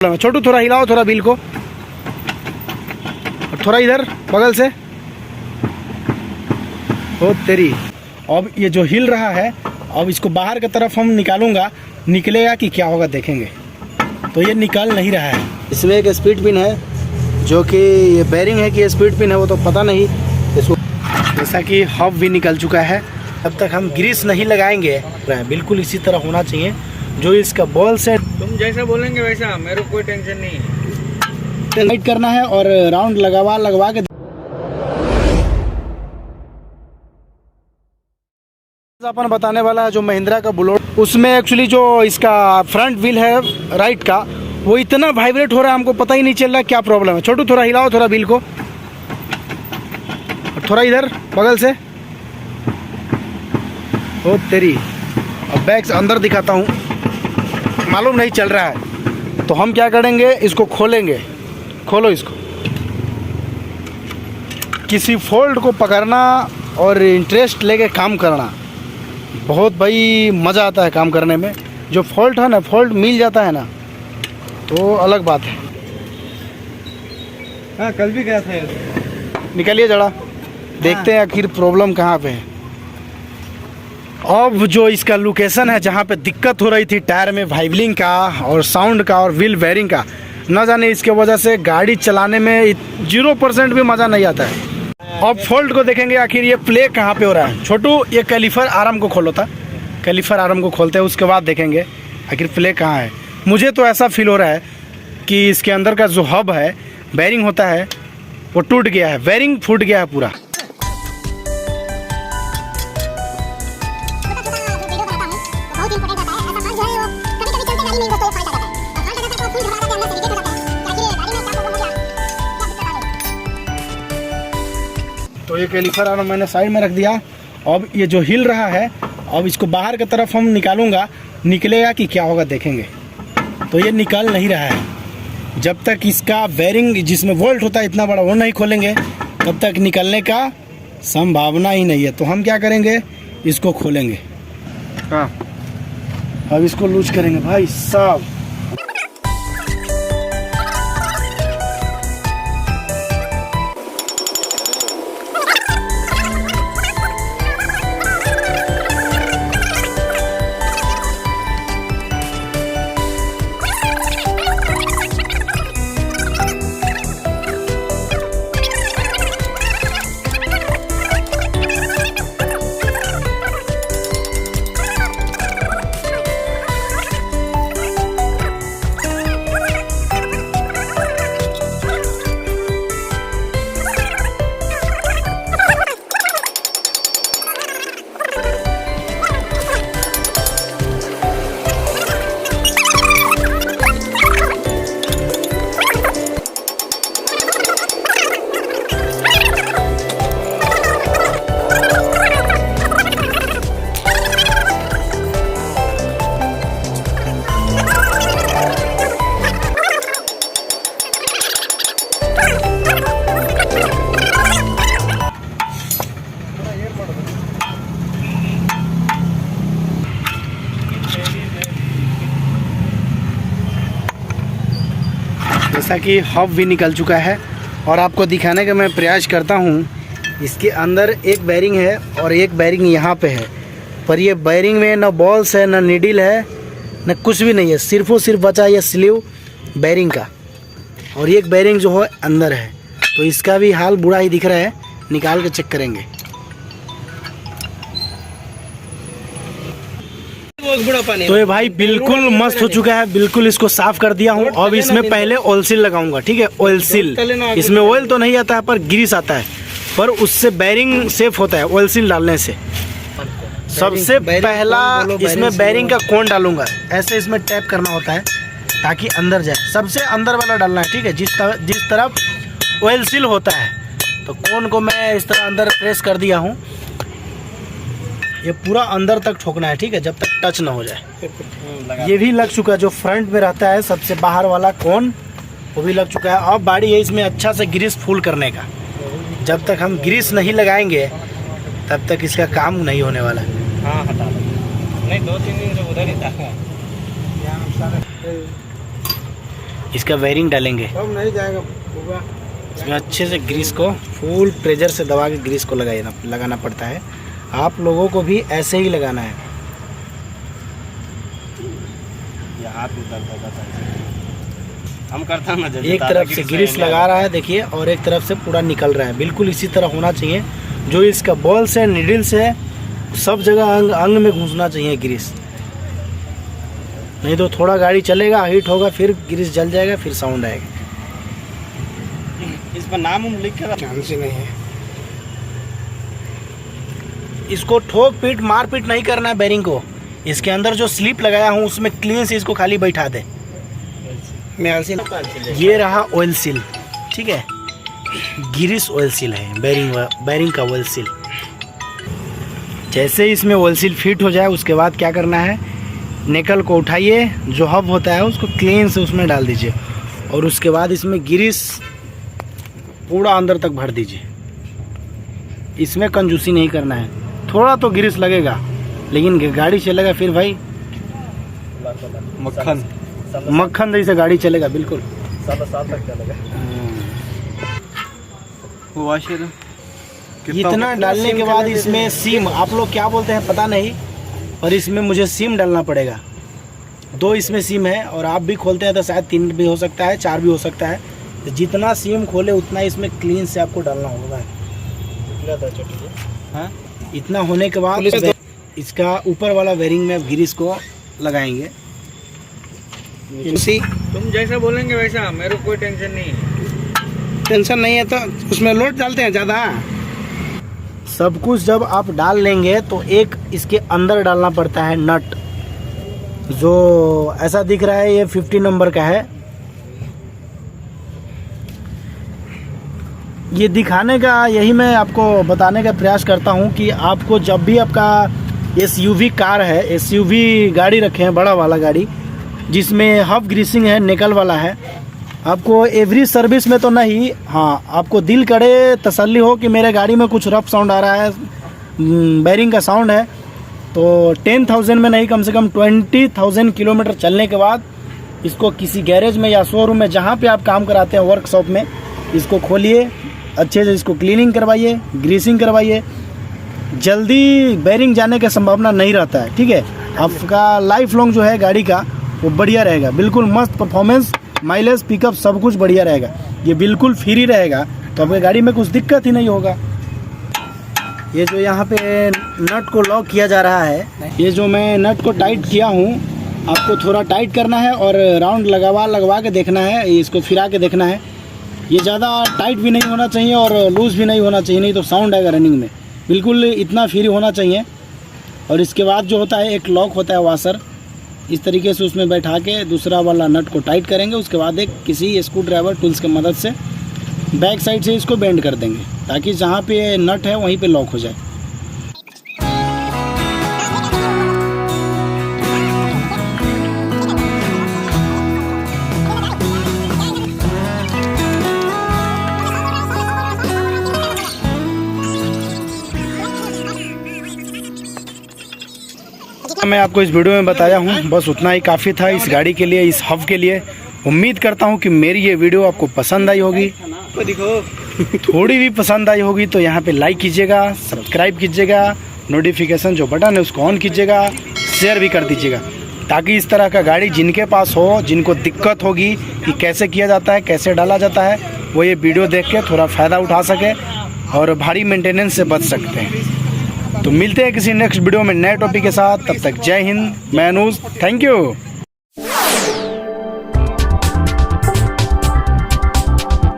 छोटू थोड़ा हिलाओ थोड़ा व्हील को, थोड़ा इधर बगल से। ओ तेरी, अब ये जो हिल रहा है, अब इसको बाहर की तरफ हम निकालूंगा, निकलेगा कि क्या होगा देखेंगे। तो ये निकल नहीं रहा है। इसमें एक स्पीड पिन है जो कि ये बेरिंग है कि ये स्पीड पिन है वो तो पता नहीं। इसको जैसा कि हब भी निकल चुका है, तब तक हम ग्रीस नहीं लगाएंगे। बिल्कुल इसी तरह होना चाहिए जो इसका बॉल से। तुम जैसा बोलेंगे वैसा, मेरे को कोई टेंशन नहीं है। टाइट करना है और राउंड लगवा के अपन बताने वाला है। जो महिंद्रा का बुलेरो, उसमें एक्चुअली जो इसका फ्रंट व्हील है राइट का, वो इतना वाइब्रेट हो रहा है, हमको पता ही नहीं चल रहा क्या प्रॉब्लम है। छोटू थोड़ा हिलाओ थोड़ा व्हील को, थोड़ा इधर बगल से। ओ तेरी, अब बैक से अंदर दिखाता हूँ, मालूम नहीं चल रहा है। तो हम क्या करेंगे, इसको खोलेंगे। खोलो इसको। किसी फॉल्ट को पकड़ना और इंटरेस्ट लेके काम करना बहुत भाई मज़ा आता है काम करने में। जो फॉल्ट है ना, फॉल्ट मिल जाता है ना, तो अलग बात है। हाँ, कल भी गया था। निकलिए जरा, देखते हैं आखिर प्रॉब्लम कहाँ पे है। अब जो इसका लोकेशन है जहाँ पे दिक्कत हो रही थी टायर में वाइब्लिंग का और साउंड का और व्हील बेरिंग का, न जाने इसके वजह से गाड़ी चलाने में 0% भी मज़ा नहीं आता है। अब फॉल्ट को देखेंगे आखिर ये प्ले कहाँ पे हो रहा है। छोटू ये कैलिफर आर्म को खोलो था, कैलिफर आर्म को खोलते हैं, उसके बाद देखेंगे आखिर प्ले कहाँ है। मुझे तो ऐसा फील हो रहा है कि इसके अंदर का जो हब है, बेरिंग होता है, वो टूट गया है, बेरिंग फूट गया है पूरा। तो ये कैलिफर आर्म मैंने साइड में रख दिया। अब ये जो हिल रहा है, अब इसको बाहर की तरफ हम निकालूंगा, निकलेगा कि क्या होगा देखेंगे। तो ये निकल नहीं रहा है। जब तक इसका बेरिंग जिसमें वोल्ट होता है इतना बड़ा, वो नहीं खोलेंगे, तब तक निकलने का संभावना ही नहीं है। तो हम क्या करेंगे, इसको खोलेंगे। हाँ, अब इसको लूज करेंगे भाई साहब। जैसा कि हब भी निकल चुका है और आपको दिखाने का मैं प्रयास करता हूँ। इसके अंदर एक बेरिंग है और एक बेरिंग यहाँ पे है, पर ये बेरिंग में न बॉल्स है, न नीडल है, न कुछ भी नहीं है। सिर्फ और सिर्फ बचा ये स्लीव बेरिंग का, और एक बेरिंग जो है अंदर है। तो इसका भी हाल बुरा ही दिख रहा है, निकाल के चेक करेंगे। तो ये भाई बिल्कुल मस्त हो चुका है, बिल्कुल इसको साफ कर दिया हूँ। अब इसमें पहले ऑयल सील लगाऊंगा, ठीक है। ऑयल सील, इसमें ऑयल तो नहीं आता है पर ग्रीस आता है, पर उससे बेरिंग सेफ होता है ऑयल सील डालने से। सबसे पहला इसमें बेरिंग का कोन डालूंगा, ऐसे इसमें टैप करना होता है ताकि अंदर जाए। सबसे अंदर वाला डालना है, ठीक है, जिस तरफ ऑयल सील होता है। तो कोन को मैं इस तरह अंदर प्रेस कर दिया हूँ। ये पूरा अंदर तक ठोकना है, ठीक है, जब तक टच ना हो जाए। ये भी लग चुका है, जो फ्रंट में रहता है सबसे बाहर वाला कोन, वो भी लग चुका है। अब बारी है इसमें अच्छा से ग्रीस फुल करने का। जब तक हम ग्रीस नहीं लगाएंगे तब तक इसका काम नहीं होने वाला है। हाँ, हटा दो। नहीं, 2-3 दिन से उधर ही था। इसका वायरिंग डालेंगे। अब नहीं जाएगा। इसमें अच्छे से ग्रीस को फुल प्रेशर से दबा के ग्रीस को लगाना पड़ता है। आप लोगों को भी ऐसे ही लगाना है। हम करता ना एक तरफ से ग्रीस लगा रहा है देखिए, और एक तरफ से पूरा निकल रहा है। बिल्कुल इसी तरह होना चाहिए। जो इसका बॉल्स है, निडल्स है, सब जगह अंग में घुसना चाहिए ग्रीस। नहीं तो थोड़ा गाड़ी चलेगा, हीट होगा, फिर ग्रीस जल जाएगा, फिर साउंड आएगा। इस पर नाम लिख के चांस ही नहीं है। इसको ठोक पीट मार पीट नहीं करना है बेरिंग को। इसके अंदर जो स्लिप लगाया हूँ उसमें क्लीन से इसको खाली बैठा दे। ये रहा ऑयल सील, ठीक है, ग्रीस ऑयल सील है, बेरिंग का ऑयल सील। जैसे इसमें ऑयल सील फिट हो जाए उसके बाद क्या करना है, निकल को उठाइए, जो हब होता है उसको क्लीन से उसमें डाल दीजिए, और उसके बाद इसमें ग्रीस पूरा अंदर तक भर दीजिए। इसमें कंजूसी नहीं करना है। थोड़ा तो ग्रीस लगेगा, लेकिन गाड़ी चलेगा फिर भाई मक्खन जैसे गाड़ी चलेगा, बिल्कुल साल तक चलेगा। वाशर इतना डालने के बाद इसमें सीम, आप लोग क्या बोलते हैं पता नहीं, पर इसमें मुझे सीम डालना पड़ेगा। 2 इसमें सीम है, और आप भी खोलते हैं तो शायद 3 भी हो सकता है, 4 भी हो सकता है। तो जितना सीम खोले उतना इसमें क्लीन से आपको डालना होगा। हाँ, इतना होने के बाद इसका ऊपर वाला वेरिंग में आप ग्रीस को लगाएंगे। तुम जैसा बोलेंगे वैसा, मेरे को कोई टेंशन नहीं है। टेंशन नहीं है तो उसमें लोड डालते हैं ज़्यादा। सब कुछ जब आप डाल लेंगे तो एक इसके अंदर डालना पड़ता है नट, जो ऐसा दिख रहा है, ये 50 नंबर का है। ये दिखाने का, यही मैं आपको बताने का प्रयास करता हूँ कि आपको जब भी आपका SUV कार है, SUV गाड़ी रखे हैं, बड़ा वाला गाड़ी जिसमें हब ग्रीसिंग है, निकल वाला है, आपको एवरी सर्विस में तो नहीं, हाँ, आपको दिल करे, तसल्ली हो कि मेरे गाड़ी में कुछ रफ साउंड आ रहा है, बेरिंग का साउंड है, तो 10,000 में नहीं, कम से कम 20,000 किलोमीटर चलने के बाद इसको किसी गैरेज में या शोरूम में, जहाँ पे आप काम कराते हैं, वर्कशॉप में, इसको खोलिए, अच्छे से इसको क्लीनिंग करवाइए, ग्रीसिंग करवाइए। जल्दी बेरिंग जाने का संभावना नहीं रहता है, ठीक है। आपका लाइफ लॉन्ग जो है गाड़ी का वो बढ़िया रहेगा, बिल्कुल मस्त परफॉर्मेंस, माइलेज, पिकअप सब कुछ बढ़िया रहेगा। ये बिल्कुल फ्री रहेगा, तो आपकी गाड़ी में कुछ दिक्कत ही नहीं होगा। ये जो यहाँ पे नट को लॉक किया जा रहा है, ये जो मैं नट को टाइट किया हूँ, आपको थोड़ा टाइट करना है और राउंड लगवा के देखना है, इसको फिरा के देखना है। ये ज़्यादा टाइट भी नहीं होना चाहिए और लूज़ भी नहीं होना चाहिए, नहीं तो साउंड आएगा रनिंग में। बिल्कुल इतना फ्री होना चाहिए। और इसके बाद जो होता है, एक लॉक होता है वाशर, इस तरीके से उसमें बैठा के दूसरा वाला नट को टाइट करेंगे। उसके बाद एक किसी स्क्रू ड्राइवर टूल्स की मदद से बैक साइड से इसको बेंड कर देंगे, ताकि जहाँ पे नट है वहीं पे लॉक हो जाए। मैं आपको इस वीडियो में बताया हूँ, बस उतना ही काफ़ी था इस गाड़ी के लिए, इस हब के लिए। उम्मीद करता हूँ कि मेरी ये वीडियो आपको पसंद आई होगी। थोड़ी भी पसंद आई होगी तो यहाँ पे लाइक कीजिएगा, सब्सक्राइब कीजिएगा, नोटिफिकेशन जो बटन है उसको ऑन कीजिएगा, शेयर भी कर दीजिएगा, ताकि इस तरह का गाड़ी जिनके पास हो, जिनको दिक्कत होगी कि कैसे किया जाता है, कैसे डाला जाता है, वो ये वीडियो देख के थोड़ा फ़ायदा उठा सके और भारी मेंटेनेंस से बच सकते हैं। तो मिलते हैं किसी नेक्स्ट वीडियो में नए टॉपिक के साथ। तब तक जय हिंद, मैं अनुज, थैंक यू।